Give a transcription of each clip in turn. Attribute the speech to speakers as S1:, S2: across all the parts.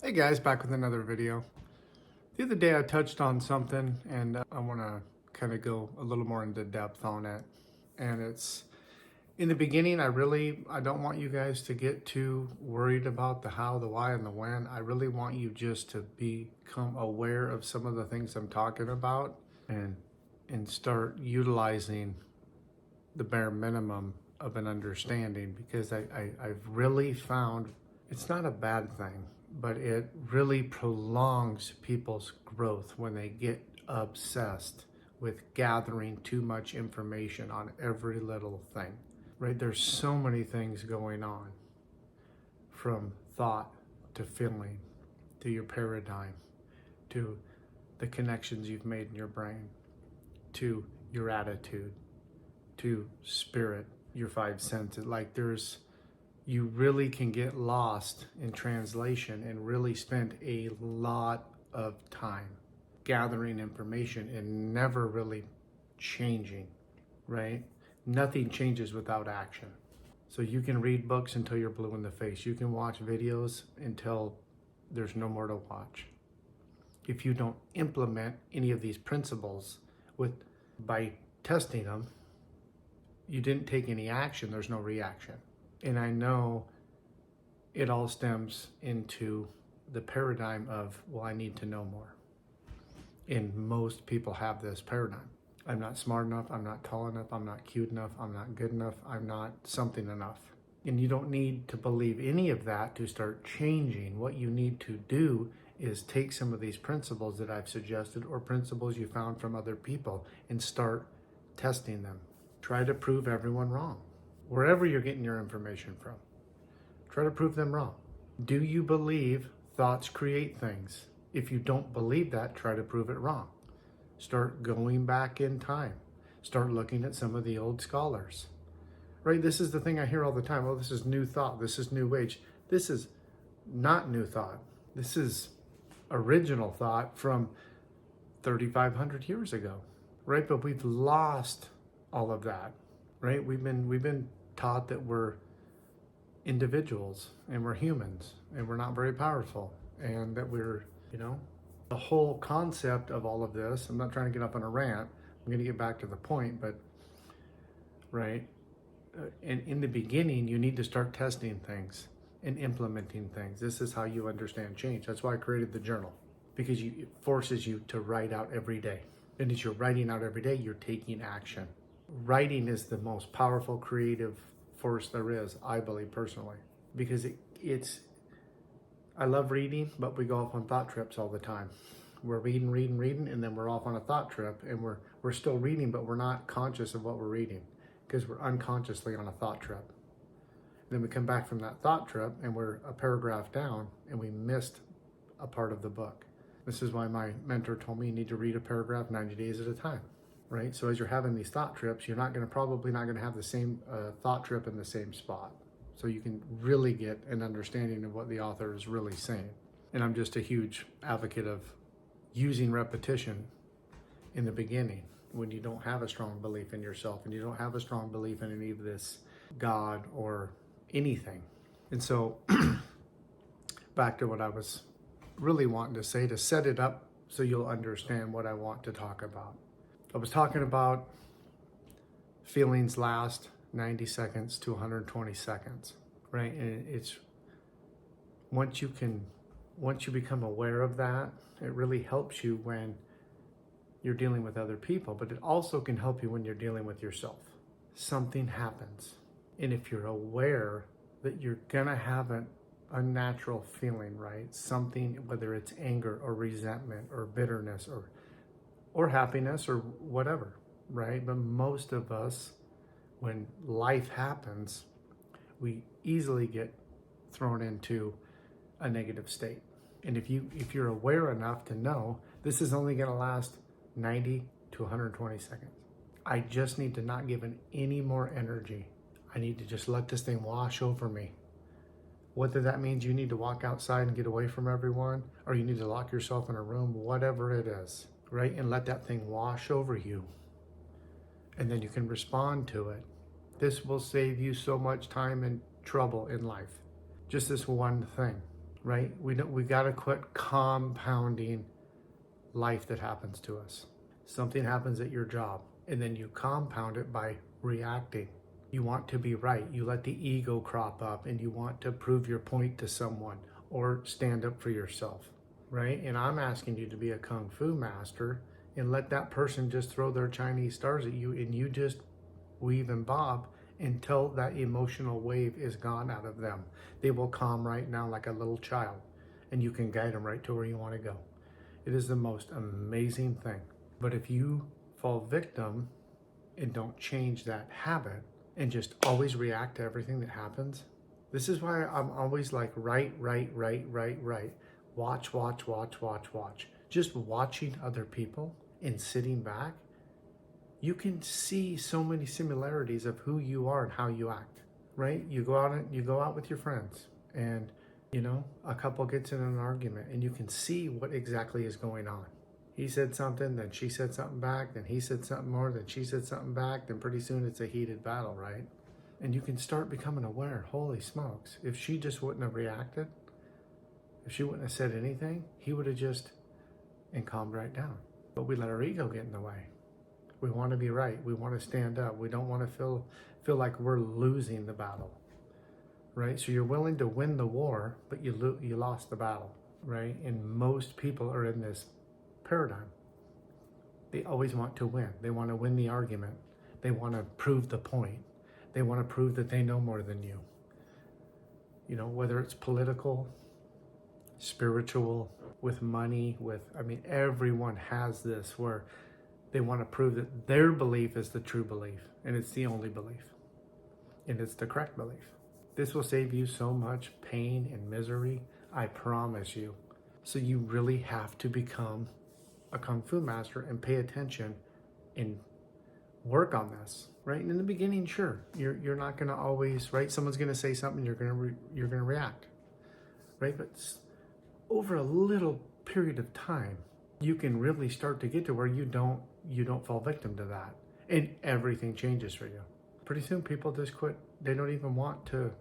S1: Hey guys, back with another video. The other day I touched on something and I want to kind of go a little more into depth on it. And it's in the beginning, I don't want you guys to get too worried about the how, the why, and the when. I really want you just to become aware of some of the things I'm talking about and start utilizing the bare minimum of an understanding, because I've really found it's not a bad thing, but it really prolongs people's growth when they get obsessed with gathering too much information on every little thing, right? There's so many things going on, from thought to feeling to your paradigm to the connections you've made in your brain to your attitude to spirit, your five senses. You really can get lost in translation and really spend a lot of time gathering information and never really changing, right? Nothing changes without action. So you can read books until you're blue in the face. You can watch videos until there's no more to watch. If you don't implement any of these principles by testing them, you didn't take any action, there's no reaction. And I know it all stems into the paradigm of, well, I need to know more. And most people have this paradigm. I'm not smart enough, I'm not tall enough, I'm not cute enough, I'm not good enough, I'm not something enough. And you don't need to believe any of that to start changing. What you need to do is take some of these principles that I've suggested, or principles you found from other people, and start testing them. Try to prove everyone wrong. Wherever you're getting your information from, try to prove them wrong. Do you believe thoughts create things? If you don't believe that, try to prove it wrong. Start going back in time. Start looking at some of the old scholars. Right? This is the thing I hear all the time. Oh, this is new thought. This is new age. This is not new thought. This is original thought from 3,500 years ago. Right? But we've lost all of that. Right? We've been taught that we're individuals and we're humans and we're not very powerful, and that we're, the whole concept of all of this. I'm not trying to get up on a rant. I'm going to get back to the point, but right. In the beginning, you need to start testing things and implementing things. This is how you understand change. That's why I created the journal, because it forces you to write out every day. And as you're writing out every day, you're taking action. Writing is the most powerful creative force there is, I believe personally, because I love reading, but we go off on thought trips all the time. We're reading, and then we're off on a thought trip, and we're still reading, but we're not conscious of what we're reading, because we're unconsciously on a thought trip. And then we come back from that thought trip and we're a paragraph down and we missed a part of the book. This is why my mentor told me you need to read a paragraph 90 days at a time. Right? So as you're having these thought trips, you're probably not going to have the same thought trip in the same spot. So you can really get an understanding of what the author is really saying. And I'm just a huge advocate of using repetition in the beginning when you don't have a strong belief in yourself and you don't have a strong belief in any of this God or anything. And so back to what I was really wanting to say, to set it up so you'll understand what I want to talk about. I was talking about feelings last 90 seconds to 120 seconds, right? And it's once you become aware of that, it really helps you when you're dealing with other people, but it also can help you when you're dealing with yourself. Something happens. And if you're aware that you're gonna have an unnatural feeling, right? Something, whether it's anger or resentment or bitterness or happiness or whatever, right? But most of us, when life happens, we easily get thrown into a negative state. And if you're aware enough to know this is only going to last 90 to 120 seconds, I just need to not give it any more energy. I need to just let this thing wash over me. Whether that means you need to walk outside and get away from everyone, or you need to lock yourself in a room, whatever it is, right? And let that thing wash over you. And then you can respond to it. This will save you so much time and trouble in life. Just this one thing. right? We got to quit compounding life that happens to us. Something happens at your job, and then you compound it by reacting. You want to be right. You let the ego crop up, and you want to prove your point to someone or stand up for yourself, right? And I'm asking you to be a kung fu master and let that person just throw their Chinese stars at you, and you just weave and bob until that emotional wave is gone out of them. They will calm right now like a little child, and you can guide them right to where you want to go. It is the most amazing thing. But if you fall victim and don't change that habit and just always react to everything that happens, this is why I'm always like, right. Watch. Just watching other people and sitting back, you can see so many similarities of who you are and how you act, right? You go out with your friends, and a couple gets in an argument, and you can see what exactly is going on. He said something, then she said something back, then he said something more, then she said something back, then pretty soon it's a heated battle, right? And you can start becoming aware, holy smokes, if she just wouldn't have reacted, if she wouldn't have said anything, he would have just and calmed right down. But we let our ego get in the way. We want to be right. We want to stand up. We don't want to feel like we're losing the battle, right? So you're willing to win the war, but you lost the battle, right? And most people are in this paradigm. They always want to win. They want to win the argument. They want to prove the point. They want to prove that they know more than you. Whether it's political, spiritual, with money, everyone has this where they want to prove that their belief is the true belief, and it's the only belief, and it's the correct belief. This will save you so much pain and misery, I promise you. So you really have to become a kung fu master and pay attention and work on this, right? And in the beginning, sure, you're not going to always, right? Someone's going to say something, you're going to react, right? But over a little period of time, you can really start to get to where you don't fall victim to that, and everything changes for you. Pretty soon people just quit. They don't even want to.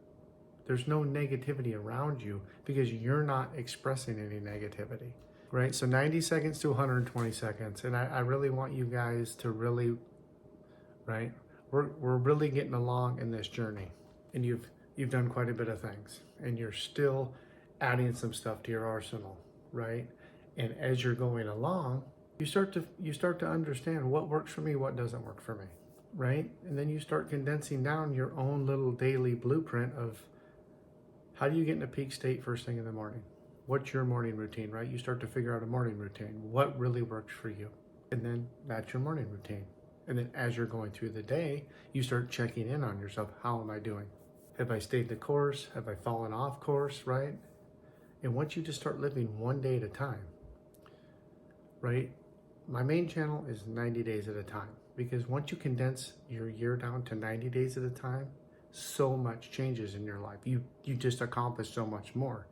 S1: There's no negativity around you because you're not expressing any negativity, right? So 90 seconds to 120 seconds. And I really want you guys to really, right? We're really getting along in this journey, and you've done quite a bit of things, and you're still adding some stuff to your arsenal, right? And as you're going along, you start to understand what works for me, what doesn't work for me, right? And then you start condensing down your own little daily blueprint of how do you get into peak state first thing in the morning? What's your morning routine, right? You start to figure out a morning routine. What really works for you? And then that's your morning routine. And then as you're going through the day, you start checking in on yourself. How am I doing? Have I stayed the course? Have I fallen off course, right? And once you just start living one day at a time, right? My main channel is 90 days at a time, because once you condense your year down to 90 days at a time, so much changes in your life. You just accomplish so much more.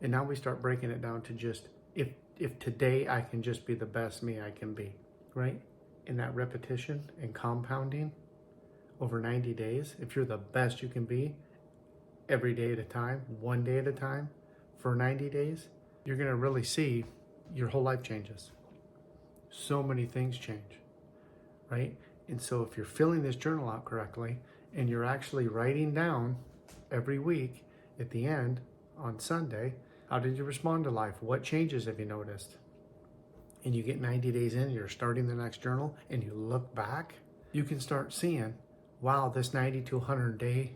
S1: And now we start breaking it down to just, if today I can just be the best me I can be, right? In that repetition and compounding over 90 days, if you're the best you can be every day at a time, one day at a time, for 90 days, you're going to really see your whole life changes. So many things change, right? And so if you're filling this journal out correctly, and you're actually writing down every week at the end on Sunday, how did you respond to life? What changes have you noticed? And you get 90 days in, you're starting the next journal, and you look back, you can start seeing, wow, this 90 to 100 day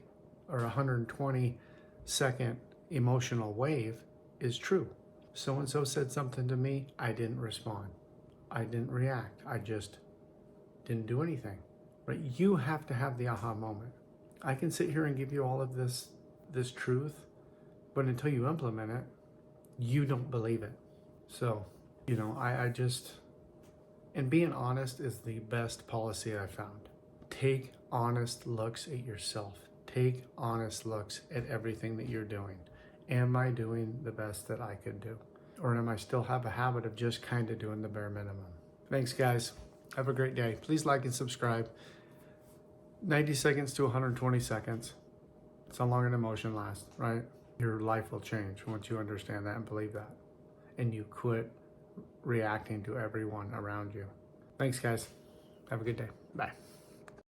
S1: or 120 second emotional wave is true. So-and-so said something to me, I didn't respond. I didn't react. I just didn't do anything, right? You have to have the aha moment. I can sit here and give you all of this truth, but until you implement it, you don't believe it. So, I just, and being honest is the best policy I've found. Take honest looks at yourself. Take honest looks at everything that you're doing. Am I doing the best that I could do? Or am I still have a habit of just kind of doing the bare minimum? Thanks, guys. Have a great day. Please like and subscribe. 90 seconds to 120 seconds. It's how long an emotion lasts, right? Your life will change once you understand that and believe that. And you quit reacting to everyone around you. Thanks, guys. Have a good day. Bye.